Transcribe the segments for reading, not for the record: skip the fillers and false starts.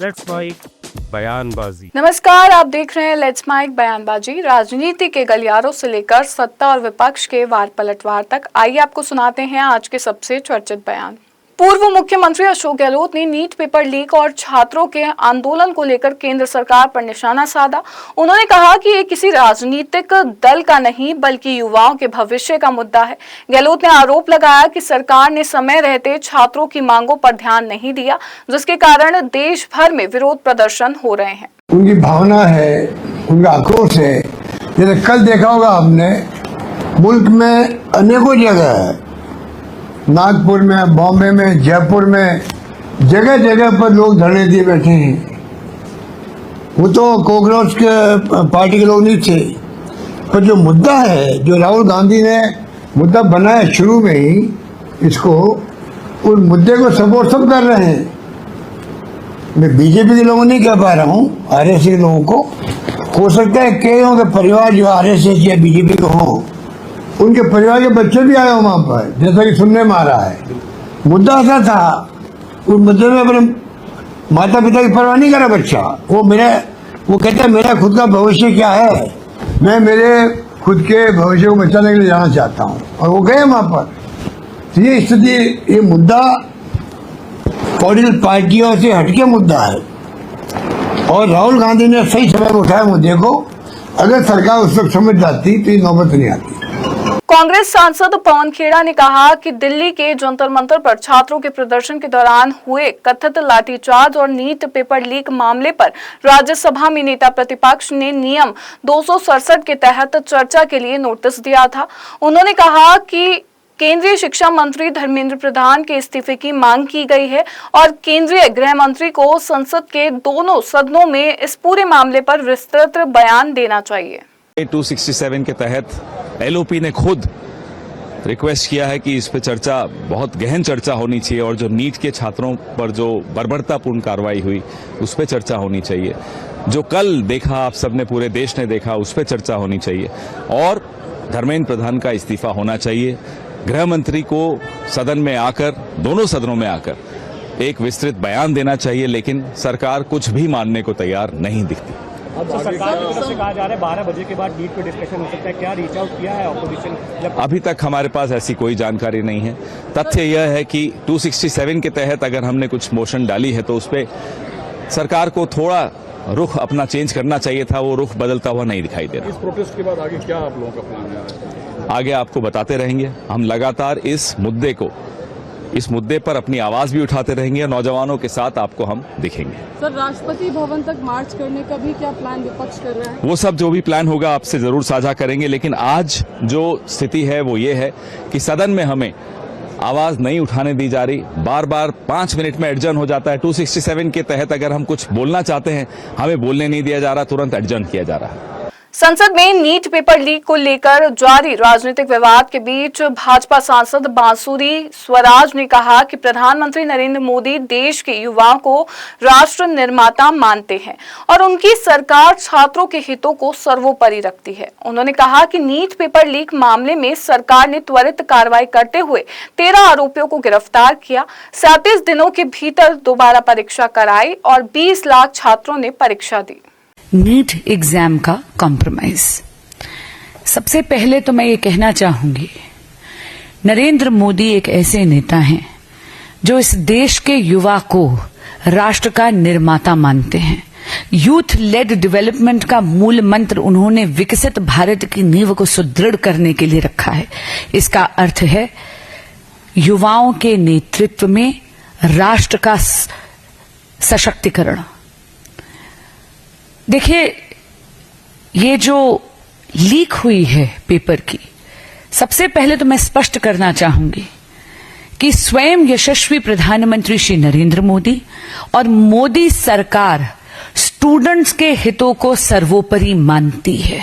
Let's mic बयानबाजी। नमस्कार, आप देख रहे हैं लेट्स माइक बयानबाजी। राजनीति के गलियारों से लेकर सत्ता और विपक्ष के वार पलटवार तक, आइए आपको सुनाते हैं आज के सबसे चर्चित बयान। पूर्व मुख्यमंत्री अशोक गहलोत ने नीट पेपर लीक और छात्रों के आंदोलन को लेकर केंद्र सरकार पर निशाना साधा। उन्होंने कहा कि ये किसी राजनीतिक दल का नहीं बल्कि युवाओं के भविष्य का मुद्दा है। गहलोत ने आरोप लगाया कि सरकार ने समय रहते छात्रों की मांगों पर ध्यान नहीं दिया, जिसके कारण देश भर में विरोध प्रदर्शन हो रहे हैं। उनकी भावना है, उनका आक्रोश है। जैसे कल देखा होगा आपने, मुल्क में अनेकों जगह है, नागपुर में, बॉम्बे में, जयपुर में, जगह जगह पर लोग धरने दिए बैठे हैं। वो तो कांग्रेस के पार्टी के लोग नहीं थे, पर जो मुद्दा है, जो राहुल गांधी ने मुद्दा बनाया शुरू में ही, इसको उस मुद्दे को सपोर्ट सब कर रहे हैं। मैं बीजेपी के लोगों नहीं कह पा रहा हूँ, आरएसएस के लोगों को। हो सकता है कई के परिवार जो आरएसएस या बीजेपी के हों, उनके परिवार के बच्चे भी आए हो वहाँ पर, जैसा कि सुनने में आ रहा है। मुद्दा ऐसा था, उस मुद्दे में अपने माता पिता की परवाह नहीं करा बच्चा। वो कहता है मेरा खुद का भविष्य क्या है, मैं मेरे खुद के भविष्य को बचाने के लिए जाना चाहता हूँ, और वो गए वहाँ पर। तो ये स्थिति, ये मुद्दा पॉलिटिकल पार्टियों से हटके मुद्दा है, और राहुल गांधी ने सही समय में उठाया मुद्दे को। अगर सरकार उस वक्त समझ जाती तो ये नौबत नहीं आती। कांग्रेस सांसद पवन खेड़ा ने कहा कि दिल्ली के जंतर मंतर पर छात्रों के प्रदर्शन के दौरान हुए कथित लाठीचार्ज और नीट पेपर लीक मामले पर राज्यसभा में नेता प्रतिपक्ष ने नियम 267 के तहत चर्चा के लिए नोटिस दिया था। उन्होंने कहा कि केंद्रीय शिक्षा मंत्री धर्मेंद्र प्रधान के इस्तीफे की मांग की गई है और केंद्रीय गृह मंत्री को संसद के दोनों सदनों में इस पूरे मामले पर विस्तृत बयान देना चाहिए। 267 के तहत एलओपी ने खुद रिक्वेस्ट किया है कि इस पे चर्चा, बहुत गहन चर्चा होनी चाहिए, और जो नीट के छात्रों पर जो बर्बरतापूर्ण कार्रवाई हुई उस पे चर्चा होनी चाहिए। जो कल देखा आप सबने, पूरे देश ने देखा, उस पे चर्चा होनी चाहिए, और धर्मेंद्र प्रधान का इस्तीफा होना चाहिए। गृह मंत्री को सदन में आकर, दोनों सदनों में आकर एक विस्तृत बयान देना चाहिए, लेकिन सरकार कुछ भी मानने को तैयार नहीं दिखती। तो सरकार की तरफ से कहा जा रहा है 12 बजे के बाद नीट पे डिस्कशन हो सकता है, क्या रीच आउट किया है ऑपोजिशन? अभी तक हमारे पास ऐसी कोई जानकारी नहीं है। तथ्य यह है कि 267 के तहत अगर हमने कुछ मोशन डाली है तो उस पर सरकार को थोड़ा रुख अपना चेंज करना चाहिए था। वो रुख बदलता हुआ नहीं दिखाई दे रहा। इस प्रोटेस्ट के बाद आगे क्या आप लोगों का प्लान है? आगे आपको बताते रहेंगे। हम लगातार इस मुद्दे पर अपनी आवाज भी उठाते रहेंगे, नौजवानों के साथ आपको हम दिखेंगे। सर, राष्ट्रपति भवन तक मार्च करने का भी क्या प्लान विपक्ष कर रहा है? वो सब जो भी प्लान होगा आपसे जरूर साझा करेंगे, लेकिन आज जो स्थिति है वो ये है कि सदन में हमें आवाज नहीं उठाने दी जा रही। बार बार 5 मिनट में एडजर्न हो जाता है। 267 के तहत अगर हम कुछ बोलना चाहते हैं, हमें बोलने नहीं दिया जा रहा, तुरंत एडजर्न किया जा रहा है। संसद में नीट पेपर लीक को लेकर जारी राजनीतिक विवाद के बीच भाजपा सांसद बांसुरी स्वराज ने कहा कि प्रधानमंत्री नरेंद्र मोदी देश के युवाओं को राष्ट्र निर्माता मानते हैं और उनकी सरकार छात्रों के हितों को सर्वोपरि रखती है। उन्होंने कहा कि नीट पेपर लीक मामले में सरकार ने त्वरित कार्रवाई करते हुए 13 आरोपियों को गिरफ्तार किया, 37 दिनों के भीतर दोबारा परीक्षा कराई और 20 लाख छात्रों ने परीक्षा दी। नीट एग्जाम का कॉम्प्रोमाइज। सबसे पहले तो मैं ये कहना चाहूंगी, नरेंद्र मोदी एक ऐसे नेता हैं जो इस देश के युवा को राष्ट्र का निर्माता मानते हैं। यूथ लेड डेवलपमेंट का मूल मंत्र उन्होंने विकसित भारत की नींव को सुदृढ़ करने के लिए रखा है। इसका अर्थ है युवाओं के नेतृत्व में राष्ट्र का सशक्तिकरण। देखिए, ये जो लीक हुई है पेपर की, सबसे पहले तो मैं स्पष्ट करना चाहूंगी कि स्वयं यशस्वी प्रधानमंत्री श्री नरेंद्र मोदी और मोदी सरकार स्टूडेंट्स के हितों को सर्वोपरि मानती है।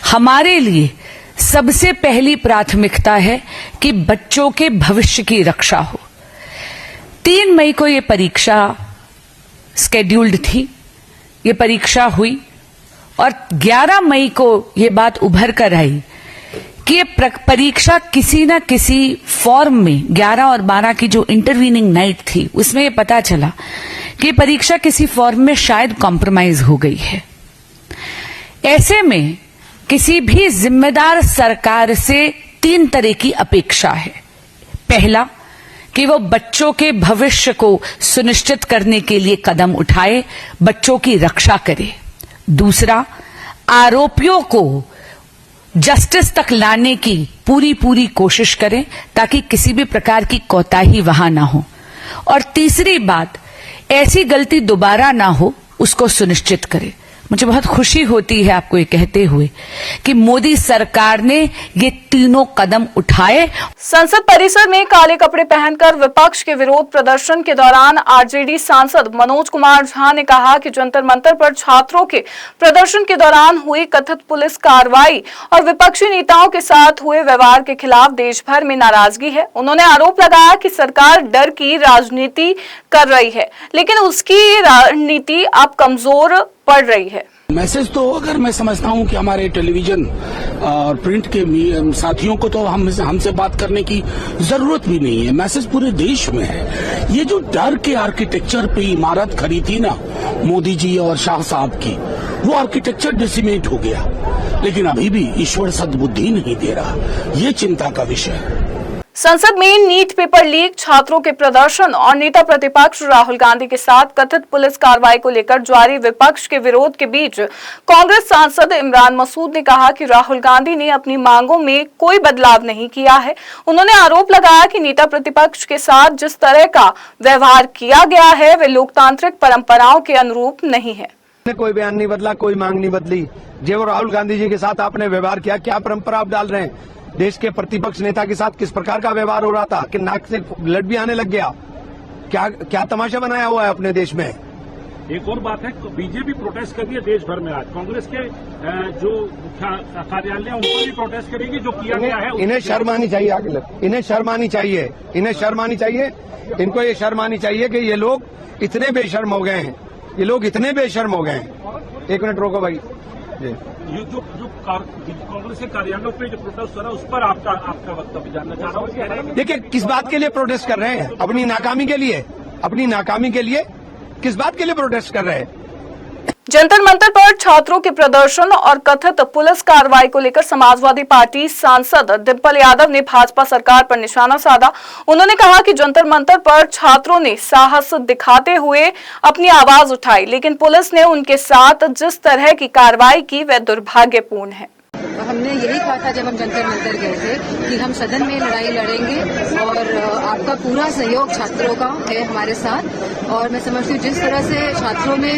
हमारे लिए सबसे पहली प्राथमिकता है कि बच्चों के भविष्य की रक्षा हो। 3 मई को ये परीक्षा स्केड्यूल्ड थी, ये परीक्षा हुई और 11 मई को ये बात उभर कर आई कि ये परीक्षा किसी न किसी फॉर्म में 11 और 12 की जो इंटरवीनिंग नाइट थी उसमें ये पता चला कि परीक्षा किसी फॉर्म में शायद कॉम्प्रोमाइज हो गई है। ऐसे में किसी भी जिम्मेदार सरकार से 3 तरह की अपेक्षा है। पहला, कि वो बच्चों के भविष्य को सुनिश्चित करने के लिए कदम उठाए, बच्चों की रक्षा करे। दूसरा, आरोपियों को जस्टिस तक लाने की पूरी कोशिश करें ताकि किसी भी प्रकार की कोताही वहां ना हो। और तीसरी बात, ऐसी गलती दोबारा ना हो उसको सुनिश्चित करें। मुझे बहुत खुशी होती है आपको ये कहते हुए कि मोदी सरकार ने ये तीनों कदम उठाए। संसद परिसर में काले कपड़े पहनकर विपक्ष के विरोध प्रदर्शन के दौरान आरजेडी सांसद मनोज कुमार झा ने कहा कि जंतर मंतर पर छात्रों के प्रदर्शन के दौरान हुई कथित पुलिस कार्रवाई और विपक्षी नेताओं के साथ हुए व्यवहार के खिलाफ देश भर में नाराजगी है। उन्होंने आरोप लगाया कि सरकार डर की राजनीति कर रही है, लेकिन उसकी रणनीति अब कमजोर पड़ रही है। मैसेज तो अगर मैं समझता हूं कि हमारे टेलीविजन और प्रिंट के साथियों को तो हमसे बात करने की जरूरत भी नहीं है। मैसेज पूरे देश में है। ये जो डर के आर्किटेक्चर पे इमारत खड़ी थी ना मोदी जी और शाह साहब की, वो आर्किटेक्चर डिसिमेट हो गया, लेकिन अभी भी ईश्वर सद्बुद्धि नहीं दे रहा। ये चिंता का विषय है। संसद में नीट पेपर लीक, छात्रों के प्रदर्शन और नेता प्रतिपक्ष राहुल गांधी के साथ कथित पुलिस कार्रवाई को लेकर जारी विपक्ष के विरोध के बीच कांग्रेस सांसद इमरान मसूद ने कहा कि राहुल गांधी ने अपनी मांगों में कोई बदलाव नहीं किया है। उन्होंने आरोप लगाया कि नेता प्रतिपक्ष के साथ जिस तरह का व्यवहार किया गया है वे लोकतांत्रिक परंपराओं के अनुरूप नहीं है। कोई बयान नहीं बदला, कोई मांग नहीं बदली। जो राहुल गांधी जी के साथ आपने व्यवहार किया, क्या परंपरा आप डाल रहे हैं? देश के प्रतिपक्ष नेता के साथ किस प्रकार का व्यवहार हो रहा था कि नाक से ब्लड भी आने लग गया? क्या तमाशा बनाया हुआ है अपने देश में? एक और बात है, बीजेपी प्रोटेस्ट कर रही है देश भर में। आज कांग्रेस के जो कार्यालय उनको भी प्रोटेस्ट करेगी जो किया गया है। इन्हें शर्म आनी चाहिए, आगे इन्हें शर्म आनी चाहिए, इन्हें शर्म आनी चाहिए। इनको ये शर्म आनी चाहिए कि ये लोग इतने बेशर्म हो गए हैं, ये लोग इतने बेशर्म हो गए हैं। 1 मिनट रोको भाई। ये जो कांग्रेस के कार्यालयों पे जो प्रोटेस्ट हो रहा है उस पर आपका वक्तव्य जानना चाह रहा हूँ। देखिए, किस बात के लिए प्रोटेस्ट कर रहे हैं? अपनी नाकामी के लिए, अपनी नाकामी के लिए किस बात के लिए प्रोटेस्ट कर रहे हैं? जंतर मंतर पर छात्रों के प्रदर्शन और कथित पुलिस कार्रवाई को लेकर समाजवादी पार्टी सांसद डिम्पल यादव ने भाजपा सरकार पर निशाना साधा। उन्होंने कहा कि जंतर मंतर पर छात्रों ने साहस दिखाते हुए अपनी आवाज उठाई, लेकिन पुलिस ने उनके साथ जिस तरह की कार्रवाई की वह दुर्भाग्यपूर्ण है। हमने यही कहा था जब हम जंतर मंतर गए थे कि हम सदन में लड़ाई लड़ेंगे और आपका पूरा सहयोग छात्रों का है हमारे साथ। और मैं समझती हूँ जिस तरह से छात्रों ने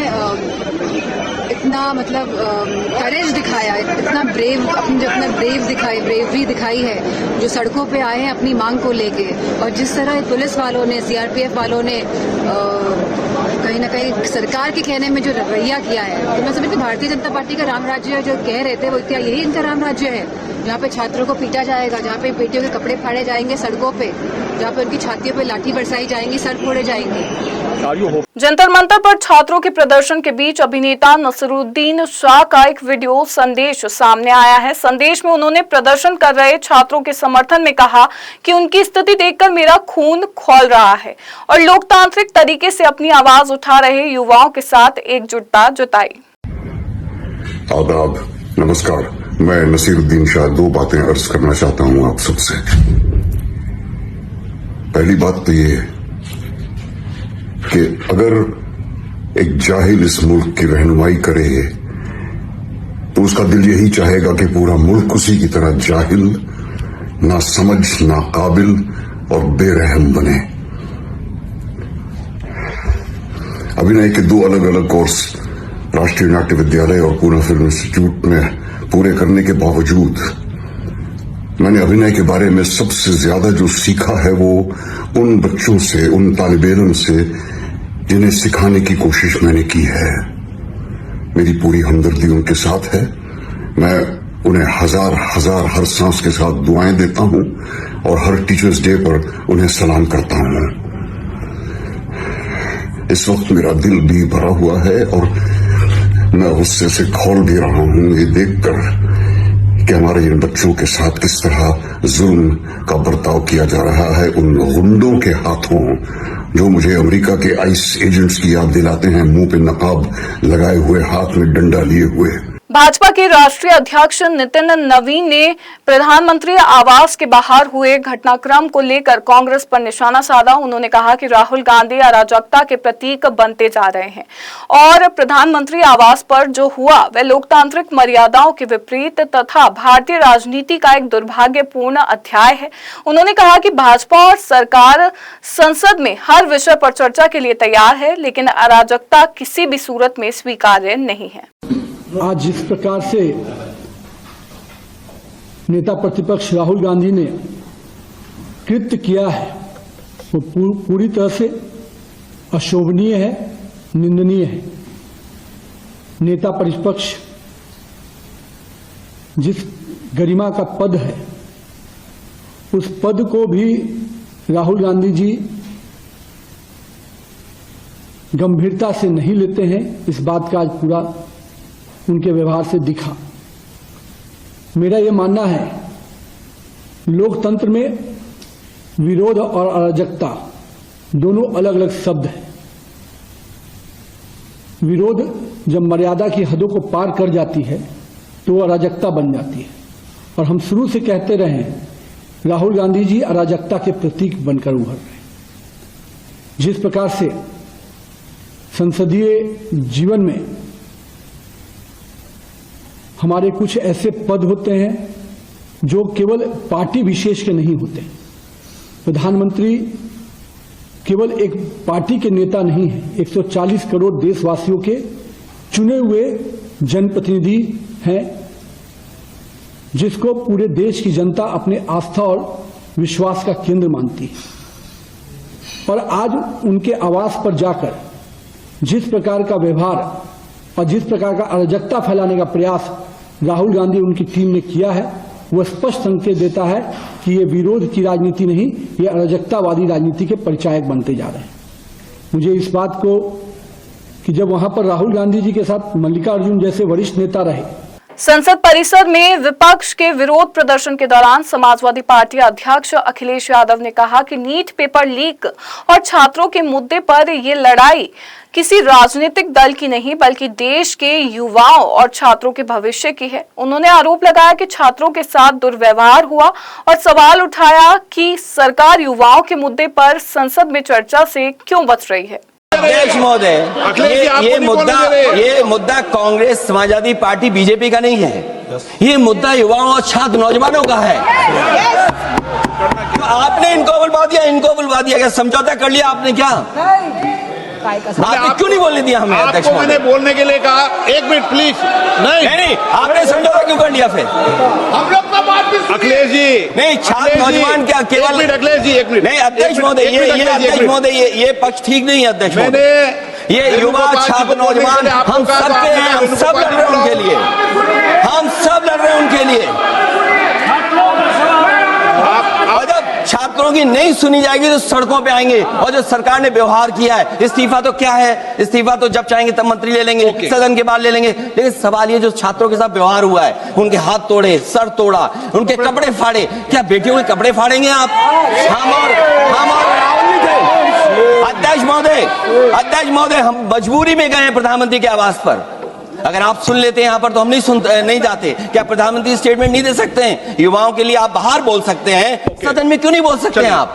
इतना करेज दिखाया, इतना ब्रेवरी दिखाई है, जो सड़कों पे आए हैं अपनी मांग को लेके, और जिस तरह पुलिस वालों ने, सीआरपीएफ वालों ने कहीं ना कहीं सरकार के कहने में जो रवैया किया है, तो मैं समझती हूँ भारतीय जनता पार्टी का राम राज्य जो कह रहे थे वो क्या यही इनका राम राज्य है, जहाँ पे छात्रों को पीटा जाएगा, जहाँ पे बेटियों के कपड़े फाड़े जाएंगे सड़कों पे, जहाँ पे उनकी छातियों पे लाठी बरसाई जाएंगी, सर फोड़े जाएंगे। जंतर मंतर पर छात्रों के प्रदर्शन के बीच अभिनेता नसीरुद्दीन शाह का एक वीडियो संदेश सामने आया है। संदेश में उन्होंने प्रदर्शन कर रहे छात्रों के समर्थन में कहा कि उनकी स्थिति देखकर मेरा खून खौल रहा है और लोकतांत्रिक तरीके से अपनी आवाज उठा रहे युवाओं के साथ एकजुटता जताई। आदाब, नमस्कार। मैं नसीरुद्दीन शाह 2 बातें अर्ज करना चाहता हूं आप सबसे। पहली बात तो ये है कि अगर एक जाहिल इस मुल्क की रहनुमाई करे तो उसका दिल यही चाहेगा कि पूरा मुल्क उसी की तरह जाहिल, ना समझ, ना काबिल और बेरहम बने। अभिनय के 2 अलग अलग कोर्स राष्ट्रीय नाट्य विद्यालय और पूना फिल्म इंस्टीट्यूट में पूरे करने के बावजूद मैंने अभिनय के बारे में सबसे ज्यादा जो सीखा है वो उन बच्चों से, उन तालिबे इल्म से जिन्हें सिखाने की कोशिश मैंने की है। मेरी पूरी हमदर्दी उनके साथ है। मैं उन्हें हजार हर सांस के साथ दुआएं देता हूं और हर टीचर्स डे पर उन्हें सलाम करता हूं। इस वक्त मेरा दिल भी भरा हुआ है और मैं गुस्से से खौल भी रहा हूं ये देखकर कि हमारे इन बच्चों के साथ किस तरह जुल्म का बर्ताव किया जा रहा है उन गुंडों के हाथों जो मुझे अमेरिका के आइस एजेंट्स की याद दिलाते हैं, मुंह पे नकाब लगाए हुए, हाथ में डंडा लिए हुए। भाजपा के राष्ट्रीय अध्यक्ष नितिन नवीन ने प्रधानमंत्री आवास के बाहर हुए घटनाक्रम को लेकर कांग्रेस पर निशाना साधा। उन्होंने कहा कि राहुल गांधी अराजकता के प्रतीक बनते जा रहे हैं और प्रधानमंत्री आवास पर जो हुआ वह लोकतांत्रिक मर्यादाओं के विपरीत तथा भारतीय राजनीति का एक दुर्भाग्यपूर्ण अध्याय है। उन्होंने कहा कि भाजपा और सरकार संसद में हर विषय पर चर्चा के लिए तैयार है, लेकिन अराजकता किसी भी सूरत में स्वीकार्य नहीं है। आज जिस प्रकार से नेता प्रतिपक्ष राहुल गांधी ने कृत्य किया है वो पूरी तरह से अशोभनीय है, निंदनीय है। नेता प्रतिपक्ष जिस गरिमा का पद है उस पद को भी राहुल गांधी जी गंभीरता से नहीं लेते हैं। इस बात का आज पूरा उनके व्यवहार से दिखा। मेरा यह मानना है लोकतंत्र में विरोध और अराजकता दोनों अलग अलग शब्द हैं। विरोध जब मर्यादा की हदों को पार कर जाती है तो अराजकता बन जाती है और हम शुरू से कहते रहे राहुल गांधी जी अराजकता के प्रतीक बनकर उभर रहे। जिस प्रकार से संसदीय जीवन में हमारे कुछ ऐसे पद होते हैं जो केवल पार्टी विशेष के नहीं होते। प्रधानमंत्री केवल एक पार्टी के नेता नहीं है, 140 करोड़ देशवासियों के चुने हुए जनप्रतिनिधि हैं जिसको पूरे देश की जनता अपने आस्था और विश्वास का केंद्र मानती है। और आज उनके आवास पर जाकर जिस प्रकार का व्यवहार और जिस प्रकार का अराजकता फैलाने का प्रयास राहुल गांधी उनकी टीम ने किया है वह स्पष्ट संकेत देता है कि ये विरोध की राजनीति नहीं, ये अराजकतावादी राजनीति के परिचायक बनते जा रहे हैं। मुझे इस बात को कि जब वहां पर राहुल गांधी जी के साथ मल्लिकार्जुन जैसे वरिष्ठ नेता रहे। संसद परिसर में विपक्ष के विरोध प्रदर्शन के दौरान समाजवादी पार्टी अध्यक्ष अखिलेश यादव ने कहा कि नीट पेपर लीक और छात्रों के मुद्दे पर ये लड़ाई किसी राजनीतिक दल की नहीं बल्कि देश के युवाओं और छात्रों के भविष्य की है। उन्होंने आरोप लगाया कि छात्रों के साथ दुर्व्यवहार हुआ और सवाल उठाया कि सरकार युवाओं के मुद्दे पर संसद में चर्चा से क्यों बच रही है। अध्यक्ष महोदय, ये मुद्दा कांग्रेस, समाजवादी पार्टी, बीजेपी का नहीं है। ये मुद्दा युवाओं और छात्र नौजवानों का है। आपने इनको बुलवा दिया क्या? समझौता कर लिया आपने क्या? आपने क्यों नहीं बोलने दिया हमें? अध्यक्ष आपको मैंने बोलने के लिए कहा, एक मिनट प्लीज। नहीं, आपने समझौता क्यों कर लिया फिर? हम लोग का बात अखिलेश जी नहीं, छात्र नौजवान क्या केवल? अखिलेश जी एक मिनट। नहीं अध्यक्ष महोदय, ये पक्ष ठीक नहीं है अध्यक्ष महोदय। ये युवा छात्र नौजवान हम सब के हैं, हम सब लड़ रहे हैं उनके लिए, हम सब लड़ रहे हैं उनके लिए। छात्रों की नहीं सुनी जाएगी तो सड़कों पे आएंगे। और जो सरकार ने व्यवहार किया है, इस्तीफा तो क्या है? इस्तीफा तो जब चाहेंगे तब मंत्री ले लेंगे, सदन के बाद ले लेंगे। लेकिन सवाल ये जो छात्रों के साथ व्यवहार हुआ है, उनके हाथ तोड़े, सर तोड़ा, उनके कपड़े फाड़े, क्या बेटियों के कपड़े फाड़ेंगे आप? हम और राहुल जी थे। अध्यक्ष महोदय, हम मजबूरी में गए हैं प्रधानमंत्री के आवास पर। अगर आप सुन लेते हैं यहाँ पर तो हम नहीं जाते। क्या प्रधानमंत्री स्टेटमेंट नहीं दे सकते हैं? युवाओं के लिए आप बाहर बोल सकते हैं, सदन में क्यों नहीं बोल सकते हैं आप?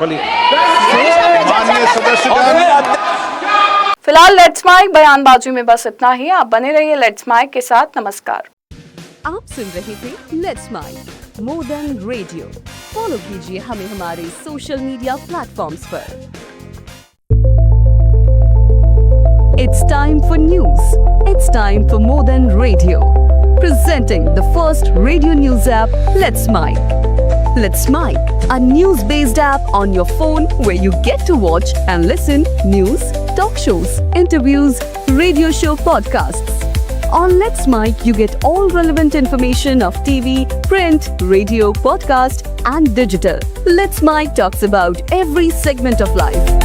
फिलहाल लेट्स माइक बयानबाजी में बस इतना ही। आप बने रहिए लेट्स माइक के साथ। नमस्कार। आप सुन रहे थे let's mike modern radio. Follow कीजिए हमें हमारे सोशल मीडिया प्लेटफॉर्म्स पर। It's time for news. It's time for Modern Radio. Presenting the first radio news app, Let's Mic. Let's Mic, a news-based app on your phone where you get to watch and listen news, talk shows, interviews, radio show podcasts. On Let's Mic, you get all relevant information of TV, print, radio, podcast, and digital. Let's Mic talks about every segment of life.